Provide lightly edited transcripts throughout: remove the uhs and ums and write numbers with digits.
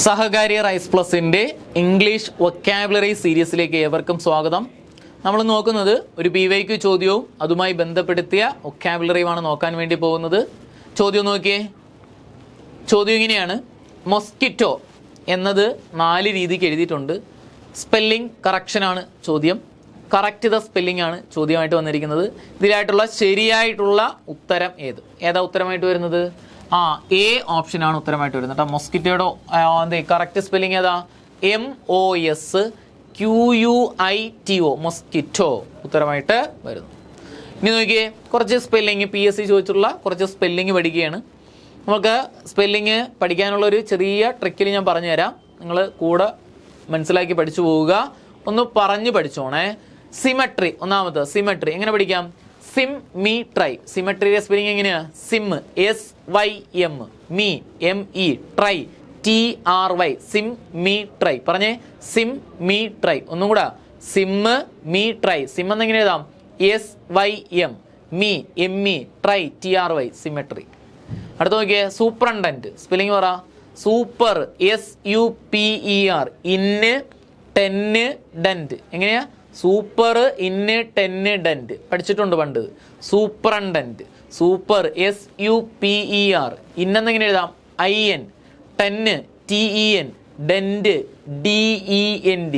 സഹകാരി rice പ്ലസിൻ്റെ English vocabulary സീരീസിലേക്ക് ഏവർക്കും സ്വാഗതം. നമ്മൾ നോക്കുന്നത് ഒരു PYQ ചോദ്യവും അതുമായി ബന്ധപ്പെടുത്തിയ വൊക്കാബുലറിയുമാണ് നോക്കാൻ വേണ്ടി പോകുന്നത്. ചോദ്യം നോക്കിയേ. ചോദ്യം ഇങ്ങനെയാണ്: മൊസ്കിറ്റോ എന്നത് 4 രീതിക്ക് എഴുതിയിട്ടുണ്ട്. സ്പെല്ലിംഗ് കറക്ഷനാണ് ചോദ്യം. കറക്റ്റ് ദ സ്പെല്ലിംഗ് ആണ് ചോദ്യമായിട്ട് വന്നിരിക്കുന്നത്. ഇതിലായിട്ടുള്ള ശരിയായിട്ടുള്ള ഉത്തരം ഏതാ ഉത്തരമായിട്ട് വരുന്നത്? എ ഓപ്ഷനാണ് ഉത്തരമായിട്ട് വരുന്നത് കേട്ടോ. മൊസ്കിറ്റോയുടെ കറക്റ്റ് സ്പെല്ലിംഗ് ഏതാ? MOSQUITO, മൊസ്കിറ്റോ ഉത്തരമായിട്ട് വരുന്നു. ഇനി നോക്കിയേ, കുറച്ച് സ്പെല്ലിങ് PSC ചോദിച്ചിട്ടുള്ള കുറച്ച് സ്പെല്ലിങ് പഠിക്കുകയാണ്. നമുക്ക് സ്പെല്ലിങ് പഠിക്കാനുള്ള ഒരു ചെറിയ ട്രിക്കിൽ ഞാൻ പറഞ്ഞുതരാം. നിങ്ങൾ കൂടെ മനസ്സിലാക്കി പഠിച്ചു പോവുക. ഒന്ന് പറഞ്ഞ് പഠിച്ചോണേ. സിമെട്രി, ഒന്നാമത് സിമെട്രി എങ്ങനെ പഠിക്കാം? SIM me try. സിമെട്രിയുടെ സ്പെല്ലിംഗ് എങ്ങനെയാ? SIM SYM, me ME, try TRY. SIM me try. പറഞ്ഞേ, സിം മീ ട്രൈ. ഒന്നും കൂടെ, സിം മീ ട്രൈ. സിം എന്നെങ്ങനെ എഴുതാം? SYM, me ME, try TRY. Symmetry. അടുത്ത നോക്കിയേ, സൂപ്രണ്ടന്റ്. സ്പെല്ലിംഗ് പറ. സൂപ്പർ SUPER, ഇന്ന് ടെന്ന് ഡെന്റ്. എങ്ങനെയാ? സൂപ്പർ ഇന്ന് ടെന്ന് ഡെന്റ് പഠിച്ചിട്ടുണ്ട് പണ്ട്. സൂപ്രണ്ടന്റ്. സൂപ്പർ SUPER, ഇന്നെന്നെങ്ങനെ എഴുതാം? IN, ten TEN, dent DENT.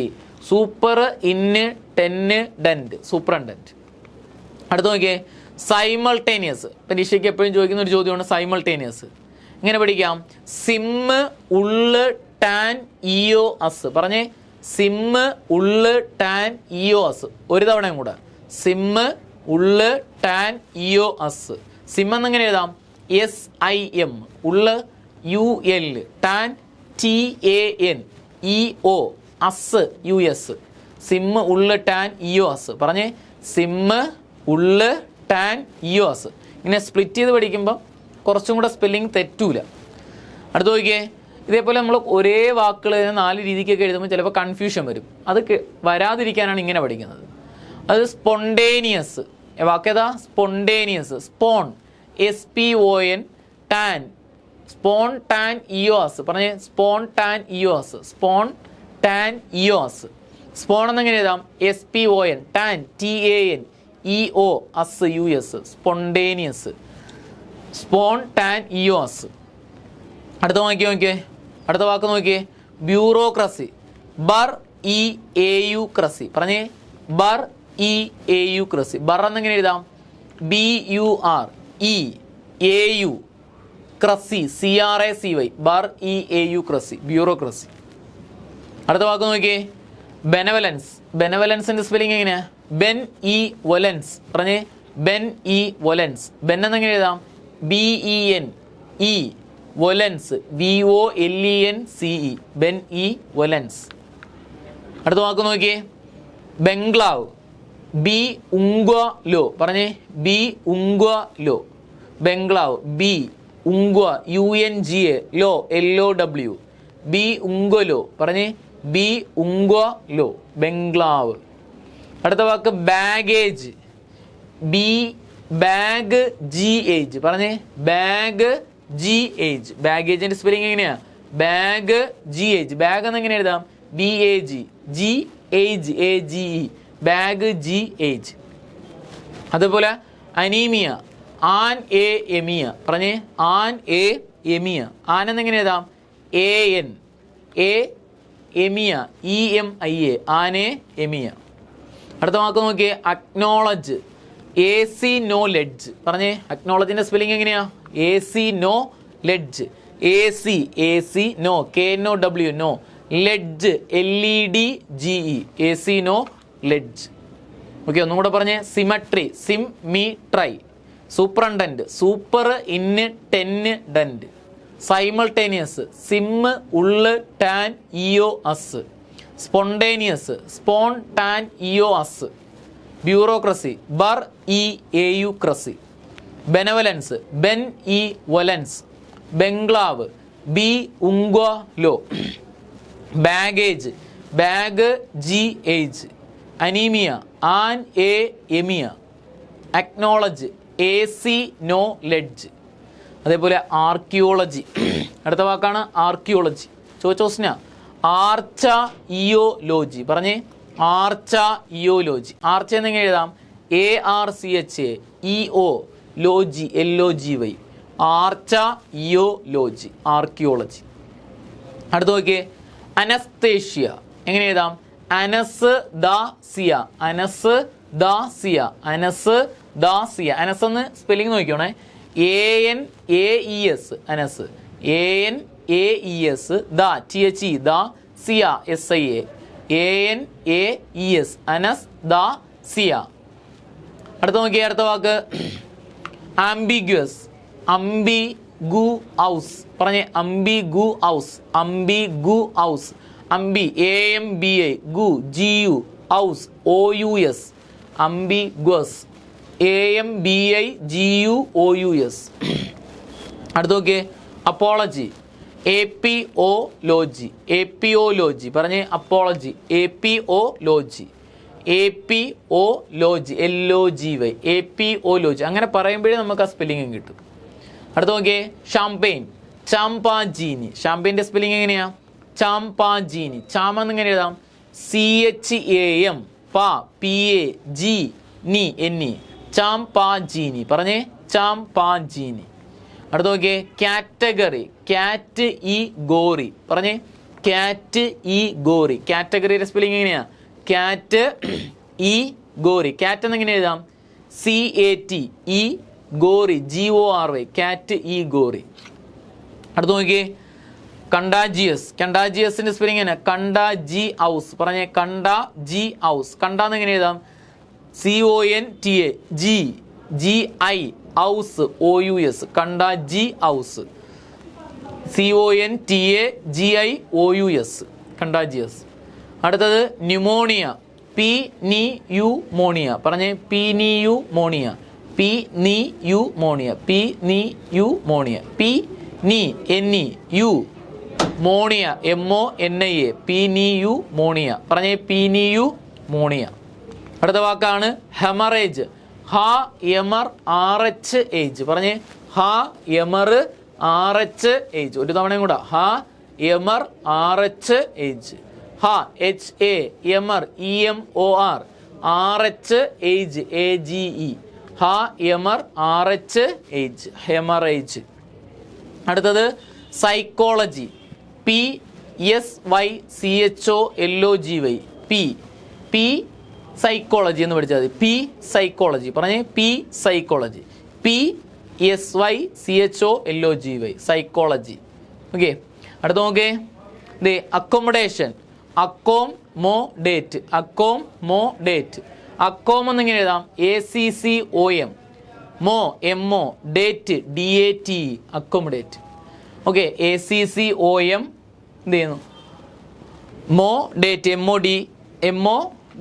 Super ഇന്ന് ടെന്ന് ഡെന്റ്, സൂപ്രണ്ടന്റ്. അടുത്ത് നോക്കിയേ, സൈമൾട്ടേനിയസ്. പരീക്ഷയ്ക്ക് എപ്പോഴും ചോദിക്കുന്ന ഒരു ചോദ്യമാണ് സൈമൾട്ടേനിയസ്. ഇങ്ങനെ പഠിക്കാം: സിമ്മ് ഉള്ള് ടാൻ EOS. പറഞ്ഞേ, സിമ്മ് ഉള്ള് ടാൻ EOS. ഒരു തവണയും കൂടെ, സിമ്മ് ഉള്ള് ടാൻ EOS. സിം എന്നെങ്ങനെ എഴുതാം? SIM, ul UL, tan TAN EO, us US. Sim ഉള്ള് ടാൻ EOS. പറഞ്ഞേ, സിമ്മ് ഉള്ള് ടാൻ EOS. ഇങ്ങനെ സ്പ്ലിറ്റ് ചെയ്ത് പഠിക്കുമ്പോൾ കുറച്ചും കൂടെ സ്പെല്ലിങ് തെറ്റൂല. അടുത്ത് നോക്കിയേ, ഇതേപോലെ നമ്മൾ ഒരേ വാക്കുകൾ 4 രീതിക്കൊക്കെ എഴുതുമ്പോൾ ചിലപ്പോൾ കൺഫ്യൂഷൻ വരും. അത് വരാതിരിക്കാനാണ് ഇങ്ങനെ പഠിക്കുന്നത്. അത് സ്പോണ്ടേനിയസ്. വാക്കേതാ? Spontaneous. Spon SPON, tan, spon tan EOS. പറഞ്ഞേ, spon tan EOS. Spon tan EOS. Spon എന്നെങ്ങനെ എഴുതാം? SPON, tan TAN EO, us US. Spontaneous. Spawn tan EOS. അടുത്ത നോക്കിയേ, അടുത്ത വാക്ക് നോക്കിയേ, ബ്യൂറോക്രസി. ബർ EAU. പറഞ്ഞേ, ബർ EAU. ബർ എന്നെങ്ങനെ എഴുതാം? BUR EAU, cracy CRACY. Bur EAU, bureaucracy. അടുത്ത വാക്ക് നോക്കിയേ, ബെനവലൻസ്. ബെനവലൻസിന്റെ സ്പെല്ലിംഗ് എങ്ങനെയാ? Ben volence. പറഞ്ഞേ, ബെൻ വൊലൻസ്. ബെൻ എന്നെങ്ങനെ എഴുതാം? BEN E, volence VOLENCE. Ben volence. അടുത്ത വാക്ക് നോക്കിയേ, ബംഗ്ലാവ്. B ungalow. പറഞ്ഞേ, ബി ഉംഗ്വലോ. ബംഗ്ലാവ്. B unga UNGA, low LOW. B ungalow. പറഞ്ഞേ, ബി ഉംഗ്വലോ. ബംഗ്ലാവ്. അടുത്ത വാക്ക് ബാഗേജ്. Bag GH. പറഞ്ഞേ, ബാഗ് GH. ബാഗേജിന്റെ സ്പെല്ലിംഗ് എങ്ങനെയാ? Bag GH. ബാഗ് എന്നെങ്ങനെ എഴുതാം? BAG GAGE, bag GH. അതുപോലെ അനീമിയ. ആൻ എമിയ. പറഞ്ഞേ, ആൻ എമിയ. ആൻ എന്നെങ്ങനെ എഴുതാം? AN എമിയ EMIA, ആനെ എമിയ. അടുത്ത വാക്ക് നോക്കിയേ, അക്നോളജ്. AC know ledge. പറഞ്ഞേ, അക്നോളജിന്റെ സ്പെല്ലിംഗ് എങ്ങനെയാ? AC know ledge. AC know, KNOW know, ledge LEDGE, AC know ledge. Okay, ഒന്നും കൂടെ പറഞ്ഞേ, symmetry. Symmetry. Superintendent. Superintendent. Simultaneous. Sim ഉള്ള് tan EOS. Spontaneous. Spawn tan EOS. Bureaucracy. ബർ EAU. Benevolence. Benevolence. Bungalow. B ഉംഗ്വലോ. Baggage. Bag GH. Anaemia. Anaemia. Acknowledge. AC know ledge. അതേപോലെ archaeology. അടുത്ത വാക്കാണ് archaeology. ചോദിച്ചോസ്ന Archa ഇയോലോജി പറഞ്ഞേ ആർച്ച ഇയോലോജി ആർച്ച എന്നിങ്ങനെ എഴുതാം ARCHA ലോജി LOGY Archa ഇയോലോജി archaeology. അടുത്ത് നോക്കിയേ അനസ്തേഷ്യ എങ്ങനെ എഴുതാം അനസ് ദാസിയ അനസ് ദാസിയ അനസ് ദാസിയ അനസ് എന്ന് സ്പെല്ലിംഗ് നോക്കിയോണേ ANAES അനസ് ANAES ദാ THE ദാ സിയ SIA ANAES അനസ് ദാ സിയ. അടുത്ത നോക്കിയേ അടുത്ത വാക്ക് ആംബിഗ്വസ് അംബിഗു ഔസ് പറഞ്ഞേ അംബിഗു ഔസ് അംബിഗു ഔസ് അംബി AMBI ഗു GU ഔസ് OUS അംബിഗ്വസ് AMBI GUOUS. അടുത്ത നോക്കിയേ അപ്പോളജി APOലോജി APOലോജി പറഞ്ഞേ അപ്പോളജി APOലോജി APOലോജി LOGY APOലോജി അങ്ങനെ പറയുമ്പോഴേ നമുക്ക് ആ സ്പെല്ലിംഗ് കിട്ടും. അടുത്ത നോക്കിയേ ഷാംപെയിൻ ചാമ്പാജീനി ഷാംപെയിൻ്റെ സ്പെല്ലിംഗ് എങ്ങനെയാ ചാമ്പാജീനി ചാമ എന്നിങ്ങനെ എഴുതാം CHAM PAG NI ചാമ്പാജീനി പറഞ്ഞേ ചാമ്പാജീനി. അടുത്ത നോക്കിയേ കാറ്റഗറി കാറ്റ് ഇ ഗോറി പറഞ്ഞേ കാറ്റ് ഇ ഗോറി കാറ്റഗറിയുടെ സ്പെല്ലിംഗ് എങ്ങനെയാ കാറ്റ് ഇ ഗോറി കാറ്റ് എന്നെങ്ങനെ എഴുതാം CAT ഇ ഗോറി GORY കാറ്റ് ഇ ഗോറി. അടുത്ത് നോക്കിയേ കണ്ടാജിയസ് കണ്ടാജിയസിന്റെ സ്പെല്ലിംഗ് എങ്ങനെ കണ്ടാജി ഔസ് പറഞ്ഞേ കണ്ടാജി ഔസ് കണ്ടാന്ന് എങ്ങനെ എഴുതാം CONTA GI ഔസ് OUS കണ്ടാജി ഔസ് CONTA GI OUS കണ്ടാജിയസ്. അടുത്തത് ന്യൂമോണിയ PNEUമോണിയ പറഞ്ഞേ PNEUമോണിയ PNEUമോണിയ PNEUമോണിയ PNEU മോണിയ MONIA PNEUമോണിയ പറഞ്ഞേ PNEUമോണിയ. അടുത്ത വാക്കാണ് ഹെമറേജ് HEMRAGE പറഞ്ഞേ HEMRAGE ഒരു തവണയും കൂടെ HEMRAGE HAMREMOR HEMRAGE ഹെമറേജ്. അടുത്തത് സൈക്കോളജി PSYCHOLOGY സൈക്കോളജി എന്ന് പഠിച്ചാൽ മതി സൈക്കോളജി പറഞ്ഞേ സൈക്കോളജി PSYCHOLOGY സൈക്കോളജി. ഓക്കെ അടുത്ത നോക്കേ അക്കോമഡേഷൻ അക്കോമോഡേറ്റ് അക്കോം എന്നിങ്ങനെ എഴുതാം ACCOM MO date DATE accommodate. Okay ACCOM എന്ത് ചെയ്യുന്നു ഡേറ്റ് MO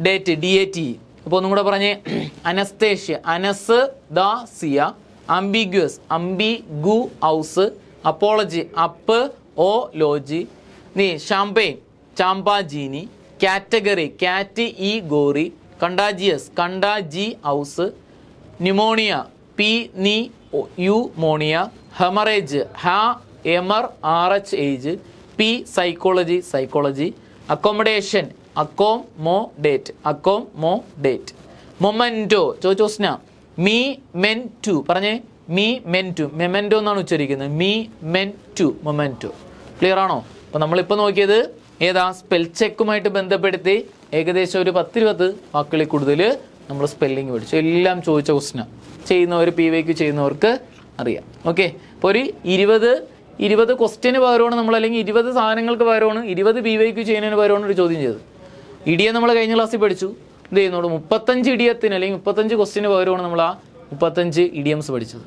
ഡേറ്റ് DATE. അപ്പോൾ ഒന്നും കൂടെ പറഞ്ഞേ anaesthesia anaesthesia ambiguous ambiguous apology apology champagne champagne category category contagious contagious pneumonia pneumonia haemorrhage HEMRAGE psychology accommodation accommodate. Memento ചോദിച്ചോസ്ന മെൻറ്റു പറഞ്ഞേ memento എന്നാണ് ഉച്ചരിക്കുന്നത് മൊമെന്റോ. ക്ലിയർ ആണോ? അപ്പോൾ നമ്മളിപ്പോൾ നോക്കിയത് ഏതാ സ്പെൽ ചെക്കുമായിട്ട് ബന്ധപ്പെടുത്തി ഏകദേശം ഒരു 10-20 വാക്കുകളിൽ കൂടുതൽ നമ്മൾ സ്പെല്ലിങ് പഠിച്ചു. എല്ലാം ചോദിച്ച ക്വസ്റ്റ്യനാണ് ചെയ്യുന്നവർ PYQ ചെയ്യുന്നവർക്ക് അറിയാം. ഓക്കെ അപ്പോൾ ഒരു 20 ക്വസ്റ്റ്യന് പകരമാണ് നമ്മൾ അല്ലെങ്കിൽ 20 സാധനങ്ങൾക്ക് പകരമാണ് 20 PYQ ചെയ്യുന്നതിന് പകരമാണ് ഒരു ചോദ്യം ചെയ്തത്. ഇടിയെ നമ്മൾ കഴിഞ്ഞ ക്ലാസ്സിൽ പഠിച്ചു എന്ത് ചെയ്യുന്നോട് 35 ഇടിയത്തിന് അല്ലെങ്കിൽ 35 ക്വസ്റ്റ്യന് പകരമാണ് നമ്മൾ ആ 35 ഇഡിയംസ് പഠിച്ചത്.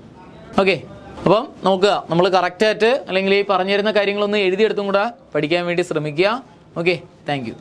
ഓക്കെ അപ്പം നോക്കുക നമ്മൾ കറക്റ്റായിട്ട് അല്ലെങ്കിൽ ഈ പറഞ്ഞു തരുന്ന കാര്യങ്ങളൊന്ന് എഴുതിയെടുത്തും കൂടെ പഠിക്കാൻ വേണ്ടി ശ്രമിക്കുക. Okay thank you.